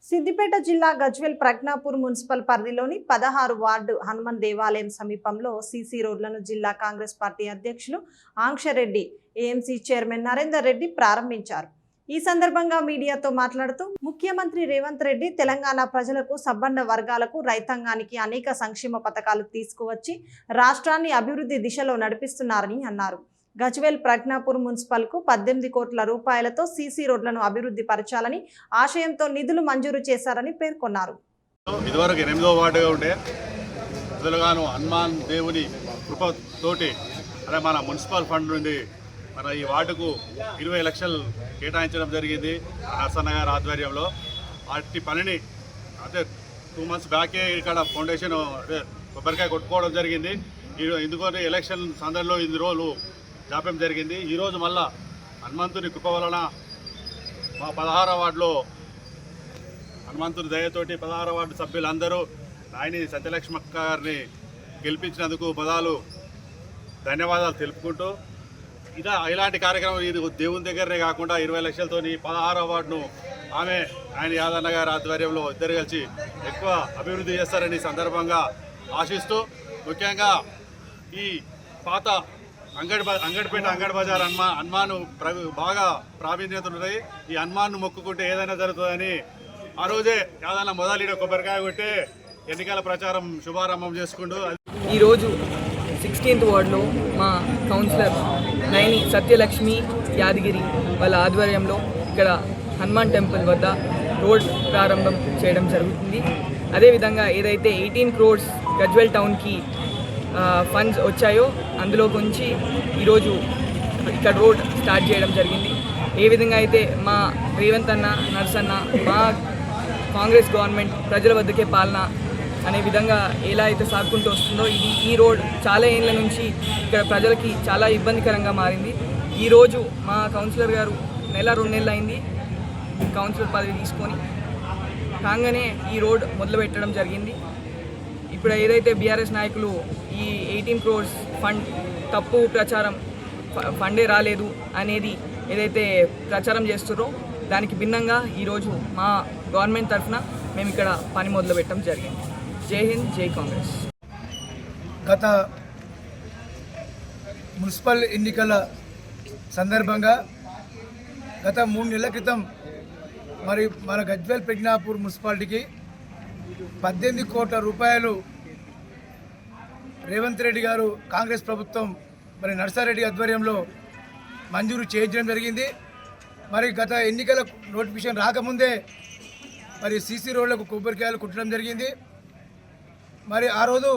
సిద్దిపేట జిల్లా గజ్వేల్ ప్రజ్ఞాపూర్ మున్సిపల్ పరిధిలోని 16 వార్డు హనుమాన్ దేవాలయం సమీపంలో సీసీ రోడ్లను జిల్లా కాంగ్రెస్ పార్టీ అధ్యక్షులు ఆంక్షరెడ్డి, ఏఎంసీ చైర్మన్ నరేందర్ రెడ్డి ప్రారంభించారు. ఈ సందర్భంగా మీడియాతో మాట్లాడుతూ ముఖ్యమంత్రి రేవంత్ రెడ్డి తెలంగాణ ప్రజలకు, సబ్బండ వర్గాలకు, రైతాంగానికి అనేక సంక్షేమ పథకాలు తీసుకువచ్చి రాష్ట్రాన్ని అభివృద్ధి దిశలో నడిపిస్తున్నారని అన్నారు. గజ్వేల్ ప్రజ్ఞాపూర్ మున్సిపల్ కు 18 కోట్ల రూపాయలతో సీసీ రోడ్లను అభివృద్ధి పరచాలని ఆశయంతో నిధులు మంజూరు చేశారని పేర్కొన్నారు. ఇదివరకు 8వ వార్డుగా ఉండే ప్రజలుగాను హనుమాన్ దేవుని కృపతోటి మన మున్సిపల్ ఫండ్ నుండి మన ఈ వార్డుకు 20 లక్షలు కేటాయించడం జరిగింది. నర్సన్న గారి ఆధ్వర్యంలో వాటి పనిని అదే 2 మంత్స్ బ్యాకే ఇక్కడ ఫౌండేషన్ అదే కొబ్బరికాయ కొట్టుకోవడం జరిగింది. ఎందుకంటే ఎలక్షన్ సందర్భంలో 8 రోజులు జాప్యం జరిగింది. ఈరోజు మళ్ళా హనుమంతుని కృప వలన మా 16వ వార్డులో హనుమంతుని దయతోటి 16వ వార్డు సభ్యులందరూ నాయని సత్యలక్ష్మక్క గారిని గెలిపించినందుకు ధన్యవాదాలు తెలుపుకుంటూ ఇలాంటి కార్యక్రమం ఇది దేవుని దగ్గరనే కాకుండా 20 లక్షలతో 16వ వార్డును ఆయన యాదన్న గారి ఆధ్వర్యంలో ఇద్దరు కలిసి ఎక్కువ అభివృద్ధి చేస్తారని సందర్భంగా ఆశిస్తూ, ముఖ్యంగా ఈ పాత అంగడిపేట అంగడి బజార్ హనుమాను బాగా ప్రావీణ్యత ఉన్నాయి. ఈ హనుమాన్ను మొక్కుకుంటే ఏదైనా జరుగుతుందని ఆ రోజే యాదన్న మొదలు కొబ్బరికాయ కొట్టి ఎన్నికల ప్రచారం శుభారంభం చేసుకుంటూ ఈరోజు 16th వార్డులో మా కౌన్సిలర్ నైని సత్యలక్ష్మి యాదగిరి వాళ్ళ ఆధ్వర్యంలో ఇక్కడ హనుమాన్ టెంపుల్ వద్ద రోడ్ ప్రారంభం చేయడం జరుగుతుంది. అదేవిధంగా ఏదైతే 18 crores గజ్వేల్ టౌన్కి ఫండ్స్ వచ్చాయో అందులో గురించి ఈరోజు ఇక్కడ రోడ్ స్టార్ట్ చేయడం జరిగింది. ఏ విధంగా అయితే మా రేవంత్ అన్న, నర్సన్న, మా కాంగ్రెస్ గవర్నమెంట్ ప్రజల వద్దకే పాలన అనే విధంగా ఎలా అయితే సాగుకుంటూ వస్తుందో ఈ రోడ్ చాలా ఏళ్ళ నుంచి ఇక్కడ ప్రజలకి చాలా ఇబ్బందికరంగా మారింది. ఈరోజు మా కౌన్సిలర్ గారు 1-2 నెలలు అయింది కౌన్సిలర్ పదవి తీసుకొని కాగానే ఈ రోడ్ మొదలుపెట్టడం జరిగింది. ఇప్పుడు ఏదైతే బీఆర్ఎస్ నాయకులు ఈ 18 crores ఫండ్ తప్పు ప్రచారం, ఫండే రాలేదు అనేది ఏదైతే ప్రచారం చేస్తున్నారో దానికి భిన్నంగా ఈరోజు మా గవర్నమెంట్ తరఫున మేము ఇక్కడ పని మొదలు పెట్టడం జరిగింది. జై హింద్, జై కాంగ్రెస్. గత మున్సిపల్ ఎన్నికల సందర్భంగా గత 3 నెలల క్రితం మరి మన గజ్వేల్ ప్రజ్ఞాపూర్ మున్సిపాలిటీకి 18 కోట్ల రూపాయలు రేవంత్ రెడ్డి గారు కాంగ్రెస్ ప్రభుత్వం మరి నర్సారెడ్డి ఆధ్వర్యంలో మంజూరు చేయించడం జరిగింది. మరి గత ఎన్నికల నోటిఫికేషన్ రాకముందే మరి సీసీ రోడ్లకు కొబ్బరికాయలు కుట్టడం జరిగింది. మరి ఆ రోజు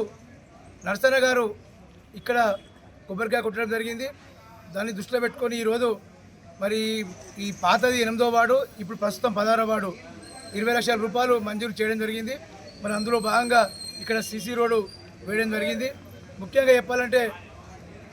నర్సన్న గారు ఇక్కడ కొబ్బరికాయ కుట్టడం జరిగింది. దాన్ని దృష్టిలో పెట్టుకొని ఈరోజు మరి ఈ పాతది 8వ వార్డు, ఇప్పుడు ప్రస్తుతం 16వ వార్డు 20 లక్షల రూపాయలు మంజూరు చేయడం జరిగింది. మరి అందులో భాగంగా ఇక్కడ సీసీ రోడ్డు వేయడం జరిగింది. ముఖ్యంగా చెప్పాలంటే